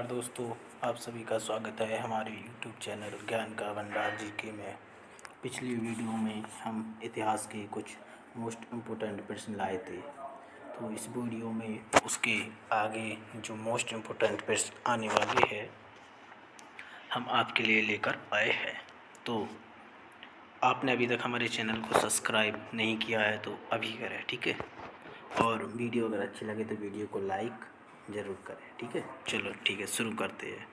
नमस्कार दोस्तों, आप सभी का स्वागत है हमारे YouTube चैनल ज्ञान का भंडार जीके में। पिछली वीडियो में हम इतिहास के कुछ मोस्ट इम्पोर्टेंट प्रश्न लाए थे, तो इस वीडियो में उसके आगे जो मोस्ट इम्पोर्टेंट प्रश्न आने वाले हैं हम आपके लिए लेकर आए हैं। तो आपने अभी तक हमारे चैनल को सब्सक्राइब नहीं किया है तो अभी करें, ठीक है। और वीडियो अगर अच्छी लगे तो वीडियो को लाइक ज़रूर करें, ठीक है। चलो ठीक है, शुरू करते हैं।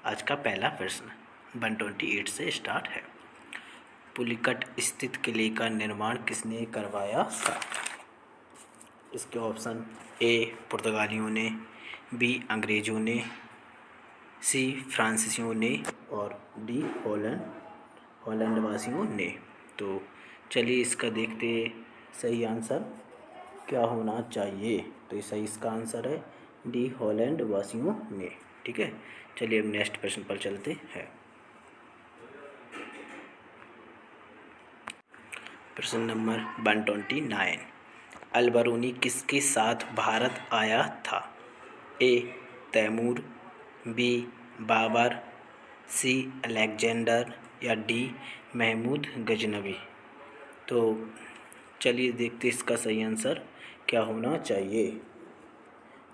आज का पहला प्रश्न 128 से स्टार्ट है। पुलिकट स्थित किले का निर्माण किसने करवाया था? इसके ऑप्शन ए पुर्तगालियों ने, बी अंग्रेज़ों ने, सी फ्रांसीसियों ने और डी हॉलैंड वासियों ने। तो चलिए इसका देखते सही आंसर क्या होना चाहिए। तो ये सही इसका आंसर है डी हॉलैंड वासियों ने, ठीक है। चलिए अब नेक्स्ट प्रश्न पर चलते हैं। प्रश्न नंबर 129। अलबरूनी किसके साथ भारत आया था? ए तैमूर, बी बाबर, सी अलेक्जेंडर या डी महमूद गजनवी। तो चलिए देखते इसका सही आंसर क्या होना चाहिए।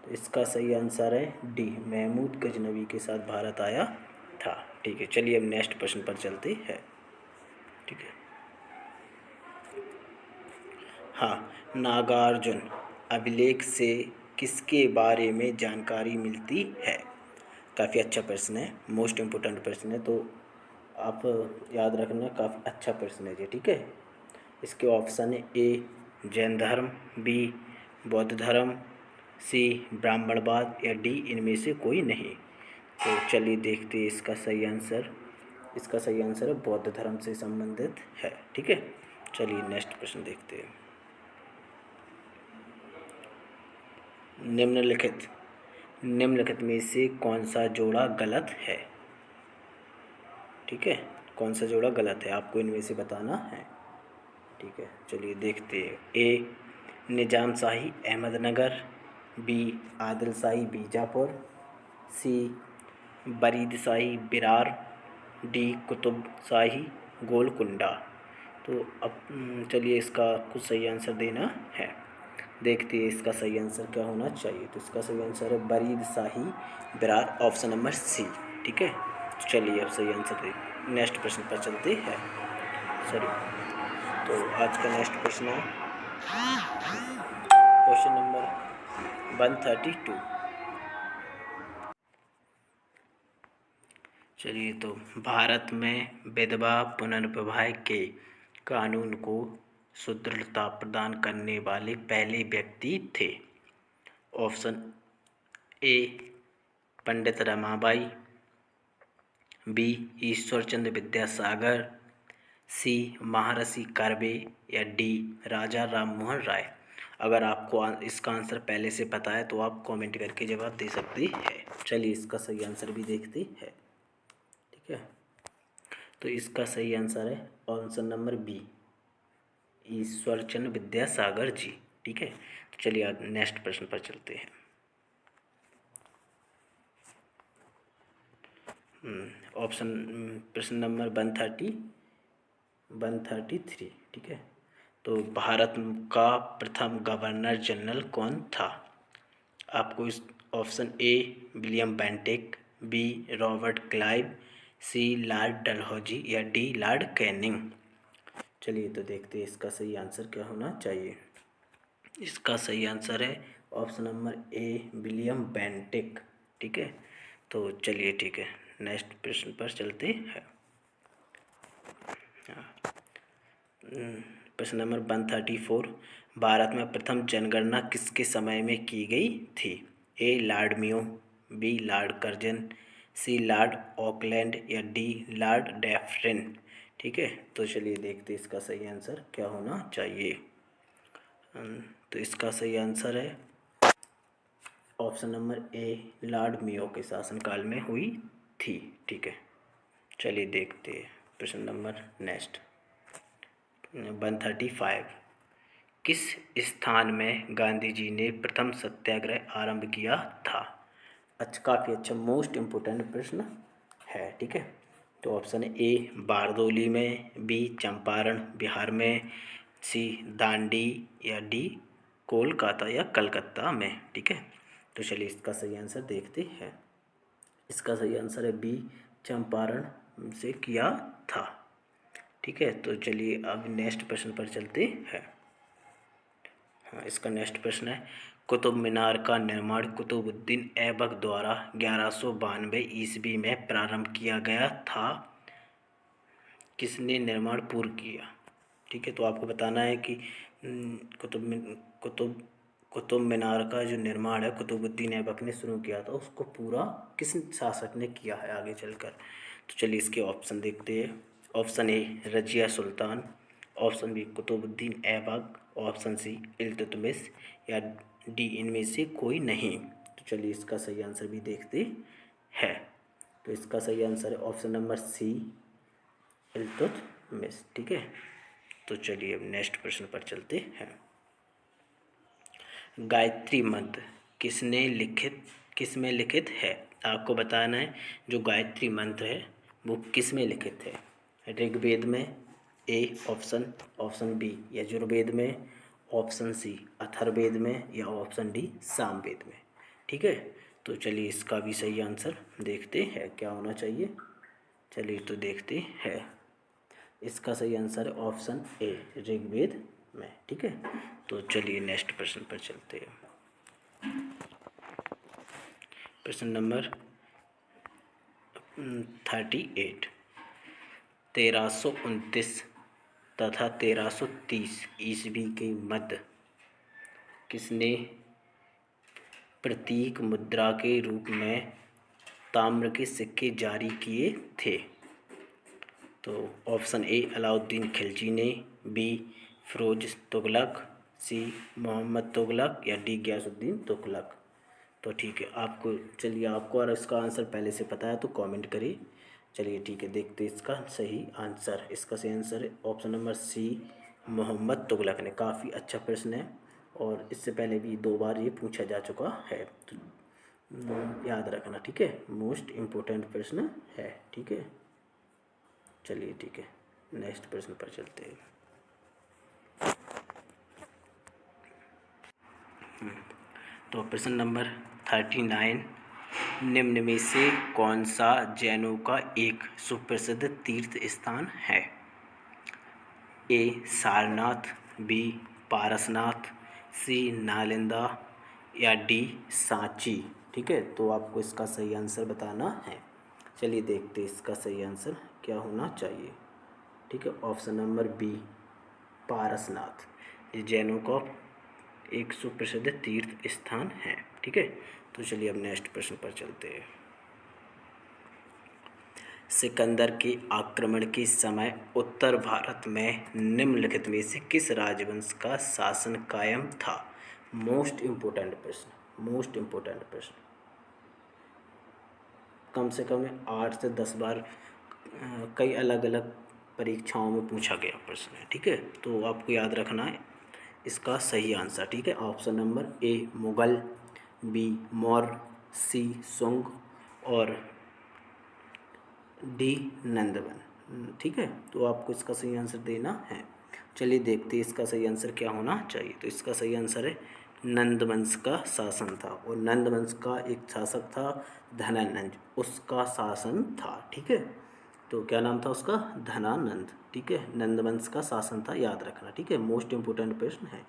तो इसका सही आंसर है डी महमूद गजनवी के साथ भारत आया था, ठीक है। चलिए अब नेक्स्ट प्रश्न पर चलते हैं, ठीक है। हाँ, नागार्जुन अभिलेख से किसके बारे में जानकारी मिलती है? काफ़ी अच्छा प्रश्न है, मोस्ट इम्पोर्टेंट प्रश्न है, तो आप याद रखना, काफ़ी अच्छा प्रश्न है ये, ठीक है। इसके ऑप्शन है ए जैन धर्म, बी बौद्ध धर्म, सी ब्राह्मणवाद या डी इनमें से कोई नहीं। तो चलिए देखते हैं इसका सही आंसर। इसका सही आंसर है बौद्ध धर्म से संबंधित है, ठीक है। चलिए नेक्स्ट प्रश्न देखते हैं। निम्नलिखित में से कौन सा जोड़ा गलत है? ठीक है, कौन सा जोड़ा गलत है आपको इनमें से बताना है, ठीक है। चलिए देखते हैं। ए निजाम शाही अहमदनगर, बी आदिल शाही बीजापुर, सी बरीद शाही बिरार, डी कुतुब शाही गोलकुंडा। तो अब चलिए इसका कुछ सही आंसर देना है। देखते हैं इसका सही आंसर क्या होना चाहिए। तो इसका सही आंसर है बरीद शाही बिरार, ऑप्शन नंबर सी, ठीक है। तो चलिए अब सही आंसर देख नेक्स्ट प्रश्न पर चलते हैं। सॉरी, तो आज का नेक्स्ट प्रश्न है क्वेश्चन नंबर 132। चलिए, तो भारत में विधवा पुनर्विवाह के कानून को सुदृढ़ता प्रदान करने वाले पहले व्यक्ति थे। Option A Pandit Ramabai, B Ishwarchandra Vidyasagar, C Maharshi Karve या डी राजा राममोहन राय। अगर आपको इसका आंसर पहले से पता है तो आप कमेंट करके जवाब दे सकते हैं। चलिए इसका सही आंसर भी देखते हैं, ठीक है। तो इसका सही आंसर है option number B Ishwarchandra Vidyasagar ji, ठीक है। तो चलिए नेक्स्ट प्रश्न पर चलते हैं। ऑप्शन प्रश्न नंबर 133, ठीक है। तो भारत का प्रथम गवर्नर जनरल कौन था? आपको इस option A William Bentinck, B Robert Clive, C Lord Dalhousie या डी लॉर्ड कैनिंग। चलिए तो देखते हैं इसका सही आंसर क्या होना चाहिए। इसका सही आंसर है ऑप्शन नंबर ए विलियम बेंटिक, ठीक है। तो चलिए ठीक है, नेक्स्ट प्रश्न पर चलते हैं। प्रश्न नंबर 134। भारत में प्रथम जनगणना किसके समय में की गई थी? A Lord Mayo, B Lord Curzon, C Lord Auckland या डी लॉर्ड डैफरिन, ठीक है। तो चलिए देखते हैं इसका सही आंसर क्या होना चाहिए। तो इसका सही आंसर है ऑप्शन नंबर ए लॉर्ड मेयो के शासनकाल में हुई थी, ठीक है। चलिए देखते हैं प्रश्न नंबर नेक्स्ट 135। किस स्थान में गांधी जी ने प्रथम सत्याग्रह आरंभ किया था? अच्छा, काफ़ी अच्छा मोस्ट इम्पोर्टेंट प्रश्न है। ठीक है, तो ऑप्शन है ए बारदोली में, बी चंपारण बिहार में, सी दांडी, या डी कोलकाता या कलकत्ता में। ठीक है, तो चलिए इसका सही आंसर देखते हैं। इसका सही आंसर है बी चंपारण से किया था। ठीक है, तो चलिए अब नेक्स्ट प्रश्न पर चलते हैं। हाँ, इसका नेक्स्ट प्रश्न है कुतुब मीनार का निर्माण कुतुबुद्दीन ऐबक द्वारा 1192 ईस्वी में प्रारंभ किया गया था। किसने निर्माण पूर्ण किया? ठीक है, तो आपको बताना है कि कुतुब मीनार का जो निर्माण है कुतुबुद्दीन ऐबक ने शुरू किया था, उसको पूरा किस शासक ने किया है आगे चलकर। तो चलिए इसके ऑप्शन देखते हैं। Option A Razia Sultan, option B Qutubuddin Aibak, option C Iltutmish, या डी इनमें से कोई नहीं। तो चलिए इसका सही आंसर भी देखते हैं। तो इसका सही आंसर है ऑप्शन नंबर सी इल्तुतमिश। ठीक है, तो चलिए अब नेक्स्ट प्रश्न पर चलते हैं। गायत्री मंत्र किसमें लिखित है? आपको बताना है जो गायत्री मंत्र है वो किस में लिखित है। ऋग्वेद में, ए ऑप्शन बी यजुर्वेद में, ऑप्शन सी अथर्ववेद में, या ऑप्शन डी सामवेद में। ठीक है, तो चलिए इसका भी सही आंसर देखते हैं क्या होना चाहिए। चलिए तो देखते हैं। इसका सही आंसर है ऑप्शन ए ऋग्वेद में। ठीक है, तो चलिए नेक्स्ट प्रश्न पर चलते हैं। प्रश्न नंबर 38। 1329 तथा 1330 ईस्वी के मध्य किसने प्रतीक मुद्रा के रूप में ताम्र के सिक्के जारी किए थे? तो ऑप्शन ए अलाउद्दीन खिलजी ने, बी फिरोज तुगलक, सी मोहम्मद तुगलक, या डी गयासुद्दीन तुगलक। तो ठीक है, आपको और इसका आंसर पहले से पता है तो कमेंट करिए। चलिए ठीक है, देखते इसका सही आंसर। इसका सही आंसर है option number C Mohammad Tughlaq ने। काफ़ी अच्छा प्रश्न है और इससे पहले भी 2 बार ये पूछा जा चुका है, तो याद रखना। ठीक है, मोस्ट इम्पोर्टेंट प्रश्न है। ठीक है, चलिए ठीक है, नेक्स्ट प्रश्न पर चलते हैं। तो प्रश्न नंबर 39। निम्न में से कौन सा जैनों का एक सुप्रसिद्ध तीर्थ स्थान है? ए सारनाथ, बी पारसनाथ, सी नालंदा, या डी सांची। ठीक है, तो आपको इसका सही आंसर बताना है। चलिए देखते हैं इसका सही आंसर क्या होना चाहिए। ठीक है, ऑप्शन नंबर बी पारसनाथ, ये जैनों का एक सुप्रसिद्ध तीर्थ स्थान है। ठीक है, तो चलिए अब नेक्स्ट प्रश्न पर चलते हैं। सिकंदर के आक्रमण के समय उत्तर भारत में निम्नलिखित में से किस राजवंश का शासन कायम था? मोस्ट इम्पोर्टेंट प्रश्न कम से कम 8 से 10 बार कई अलग अलग परीक्षाओं में पूछा गया प्रश्न है। ठीक है, तो आपको याद रखना है इसका सही आंसर। ठीक है, option number A Mughal, B Maurya, C Sunga, और डी नंदवन। ठीक है, तो आपको इसका सही आंसर देना है। चलिए देखते हैं इसका सही आंसर क्या होना चाहिए। तो इसका सही आंसर है नंदवंश का शासन था, और नंदवंश का एक शासक था धनानंद, उसका शासन था। ठीक है, तो क्या नाम था उसका? धनानंद। ठीक है, नंदवंश का शासन था, याद रखना। ठीक है, मोस्ट इम्पोर्टेंट प्रश्न है,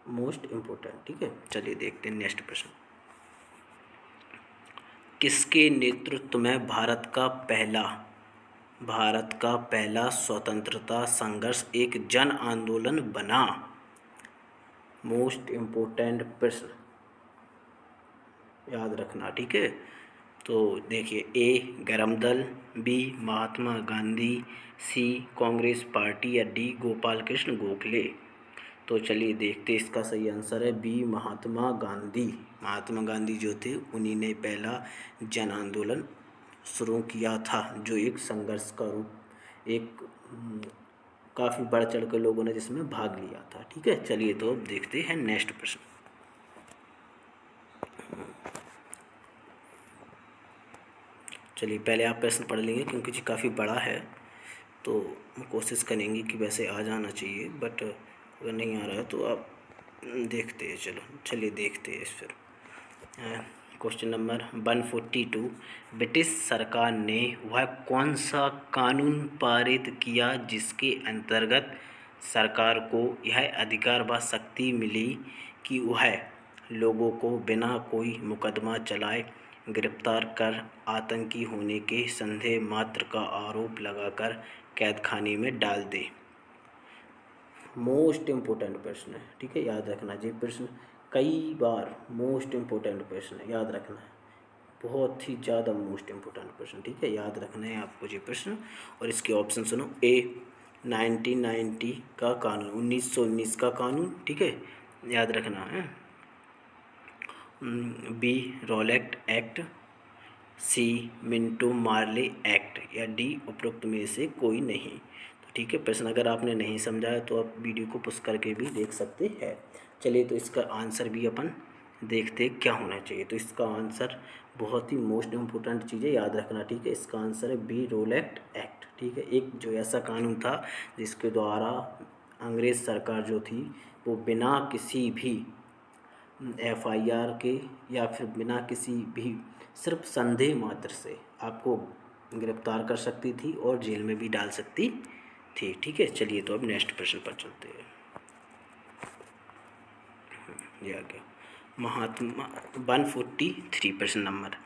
मोस्ट इम्पोर्टेंट। ठीक है, चलिए देखते हैं नेक्स्ट प्रश्न। किसके नेतृत्व में भारत का पहला स्वतंत्रता संघर्ष एक जन आंदोलन बना? मोस्ट इम्पोर्टेंट प्रश्न, याद रखना। ठीक है, तो देखिए, ए गरम दल, बी महात्मा गांधी, सी कांग्रेस पार्टी, या डी गोपाल कृष्ण गोखले। तो चलिए देखते इसका सही आंसर है बी महात्मा गांधी। महात्मा गांधी जो थे उन्हीं ने पहला जन आंदोलन शुरू किया था, जो एक संघर्ष का रूप, एक काफ़ी बढ़ चढ़ कर लोगों ने जिसमें भाग लिया था। ठीक है, चलिए तो अब देखते हैं नेक्स्ट प्रश्न। चलिए पहले आप प्रश्न पढ़ लेंगे क्योंकि जी काफ़ी बड़ा है, तो कोशिश करेंगे कि वैसे आ जाना चाहिए, बट अगर नहीं आ रहा है तो आप देखते हैं। चलिए देखते हैं फिर। क्वेश्चन नंबर 142, ब्रिटिश सरकार ने वह कौन सा कानून पारित किया जिसके अंतर्गत सरकार को यह अधिकार व शक्ति मिली कि वह लोगों को बिना कोई मुकदमा चलाए गिरफ्तार कर आतंकी होने के संदेह मात्र का आरोप लगाकर कैद खाने में डाल दे। मोस्ट इम्पोर्टेंट प्रश्न है, ठीक है, याद रखना। ये प्रश्न कई बार मोस्ट इम्पोर्टेंट प्रश्न है, याद रखना है, बहुत ही ज़्यादा मोस्ट इम्पोर्टेंट प्रश्न, ठीक है, याद रखना है आपको ये प्रश्न। और इसके ऑप्शन सुनो। ए 1990 का कानून, 1919 का कानून, ठीक है, याद रखना है। बी रॉलेट एक्ट, सी मिंटो मार्ले एक्ट, या डी उपरोक्त में से कोई नहीं। तो ठीक है, प्रश्न अगर आपने नहीं समझा है तो आप वीडियो को पॉज करके भी देख सकते हैं। चलिए तो इसका आंसर भी अपन देखते क्या होना चाहिए। तो इसका आंसर बहुत ही मोस्ट इम्पोर्टेंट चीज़ें याद रखना, ठीक है। इसका आंसर है बी रोलेट एक्ट, ठीक है। एक जो ऐसा कानून था जिसके द्वारा अंग्रेज़ सरकार जो थी वो बिना किसी भी FIR के या फिर बिना किसी भी सिर्फ संदेह मात्र से आपको गिरफ्तार कर सकती थी और जेल में भी डाल सकती थी, ठीक है। चलिए तो अब नेक्स्ट प्रश्न पर चलते हैं। ये आ गया महात्मा 143 प्रश्न नंबर।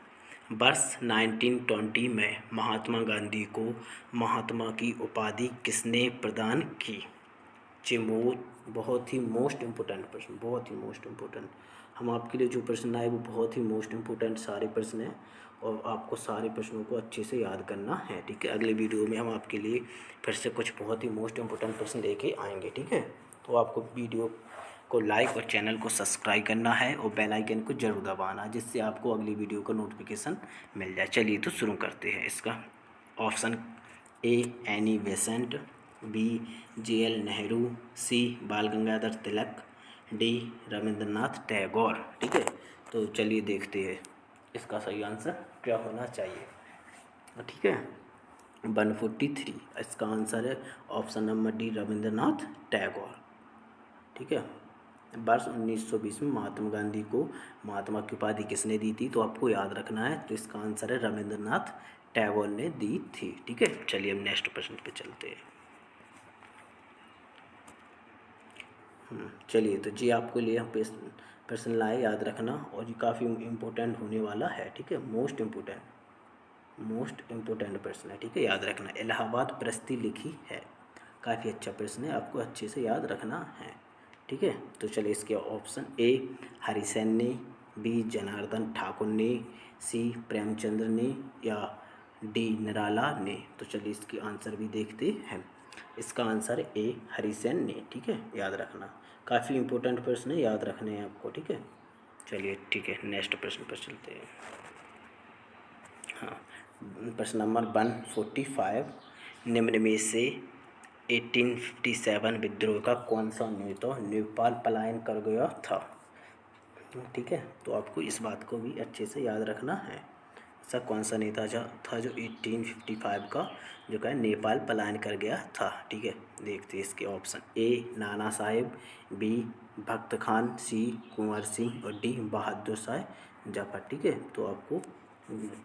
वर्ष 1920 में महात्मा गांधी को महात्मा की उपाधि किसने प्रदान की? बहुत ही मोस्ट इम्पोर्टेंट प्रश्न, बहुत ही मोस्ट इम्पोर्टेंट। हम आपके लिए जो प्रश्न आए वो बहुत ही मोस्ट इम्पोर्टेंट सारे प्रश्न हैं और आपको सारे प्रश्नों को अच्छे से याद करना है, ठीक है। अगले वीडियो में हम आपके लिए फिर से कुछ बहुत ही मोस्ट इम्पोर्टेंट प्रश्न लेके आएंगे, ठीक है। तो आपको वीडियो को लाइक और चैनल को सब्सक्राइब करना है और बेल आइकन को जरूर दबाना, जिससे आपको अगली वीडियो का नोटिफिकेशन मिल जाए। चलिए तो शुरू करते हैं। इसका option A Annie Besant, B JL Nehru, C Bal Gangadhar Tilak, D Rabindranath Tagore, ठीक है। तो चलिए देखते हैं इसका सही आंसर क्या होना चाहिए, ठीक है। 143 इसका आंसर है option number D Rabindranath Tagore, ठीक है। वर्ष 1920 में महात्मा गांधी को महात्मा की उपाधि किसने दी थी? तो आपको याद रखना है। तो इसका आंसर है रविंद्रनाथ टैगोर ने दी थी, ठीक है। चलिए हम नेक्स्ट प्रश्न पे चलते हैं। चलिए तो जी आपको लिए हम प्रश्न लाए, याद रखना, और ये काफ़ी इम्पोर्टेंट होने वाला है, ठीक है। मोस्ट इम्पोर्टेंट प्रश्न है, ठीक है, याद रखना। इलाहाबाद प्रस्ती लिखी है, काफ़ी अच्छा प्रश्न है, आपको अच्छे से याद रखना है, ठीक है। तो चलिए इसके ऑप्शन ए हरिसेन ने, बी जनार्दन ठाकुर ने, सी प्रेमचंद्र ने, या डी निराला ने। तो चलिए इसकी आंसर भी देखते हैं। इसका आंसर ए हरिसेन ने, ठीक है, याद रखना। काफ़ी इम्पोर्टेंट प्रश्न है, याद रखने हैं आपको, ठीक है। चलिए ठीक है, नेक्स्ट प्रश्न पर चलते हैं। हाँ, प्रश्न नंबर 145, निम्न में से 1857 विद्रोह का कौन सा नेता नेपाल पलायन कर गया था? ठीक है, तो आपको इस बात को भी अच्छे से याद रखना है। ऐसा कौन सा नेता था जो 1855 का जो है नेपाल पलायन कर गया था, ठीक है। देखते हैं इसके option A Nana Saheb, B भक्त खान, सी कुंवर सिंह, और डी बहादुर शाह जफर, ठीक है। तो आपको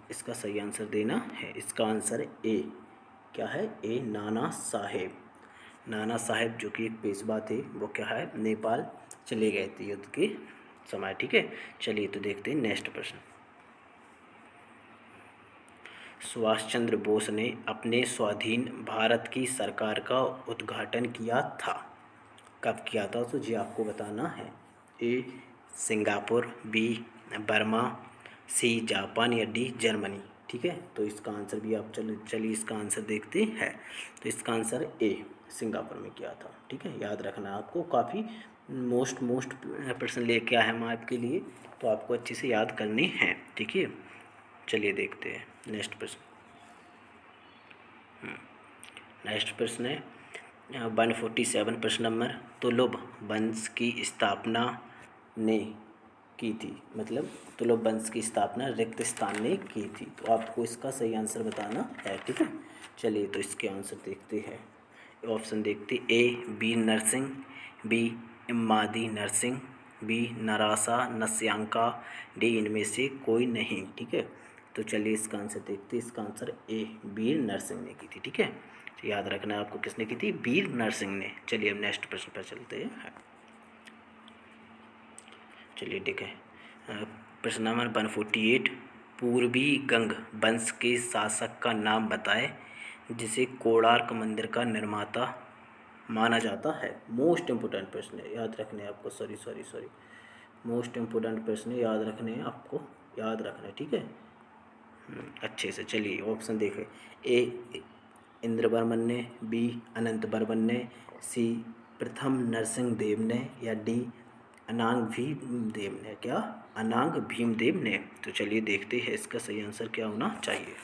इसका सही आंसर देना है। इसका आंसर ए क्या है? ए नाना साहेब। नाना साहेब जो कि एक पेशवा थे, वो क्या है, नेपाल चले गए थे युद्ध के समय, ठीक है। चलिए तो देखते हैं नेक्स्ट प्रश्न। सुभाष चंद्र बोस ने अपने स्वाधीन भारत की सरकार का उद्घाटन किया था, कब किया था? तो जी आपको बताना है। A Singapore, B Burma, C Japan, या डी जर्मनी, ठीक है। तो इसका आंसर भी आप चलिए इसका आंसर देखते हैं। तो इसका आंसर ए सिंगापुर में किया था, ठीक है, याद रखना। आपको काफ़ी मोस्ट प्रश्न लेके आए हम आपके लिए, तो आपको अच्छे से याद करने हैं, ठीक है। चलिए देखते हैं नेक्स्ट प्रश्न। नेक्स्ट प्रश्न है 147 प्रश्न नंबर। तुलुब वंश की स्थापना ने की थी, मतलब तुगलक वंश की स्थापना रिक्तस्थान ने की थी। तो आपको इसका सही आंसर बताना है, ठीक है। चलिए तो इसके आंसर देखते हैं। ऑप्शन देखते, ए वीर Narasimha, B इमादी Narasimha, B नरासा नस्यांका, D इनमें से कोई नहीं, ठीक है। तो चलिए इसका आंसर देखते हैं। इसका आंसर ए वीर नरसिंह ने की थी, ठीक है। तो याद रखना है आपको किसने की थी, वीर नरसिंह ने। चलिए अब नेक्स्ट प्रश्न पर चलते हैं। चलिए ठीक है, प्रश्न नंबर 148, पूर्वी गंग वंश के शासक का नाम बताए जिसे कोणार्क मंदिर का निर्माता माना जाता है। मोस्ट इम्पोर्टेंट प्रश्न है, याद रखने हैं आपको। सॉरी मोस्ट इम्पोर्टेंट प्रश्न है, याद रखने हैं आपको, याद रखना है, ठीक है। अच्छे से। चलिए ऑप्शन देखें, ए इंद्रवर्मन ने, बी अनंत वर्मन ने, सी प्रथम नरसिंह देव ने, या डी अनांग भीमदेव ने। क्या? अनांग भीमदेव ने। तो चलिए देखते हैं इसका सही आंसर क्या होना चाहिए।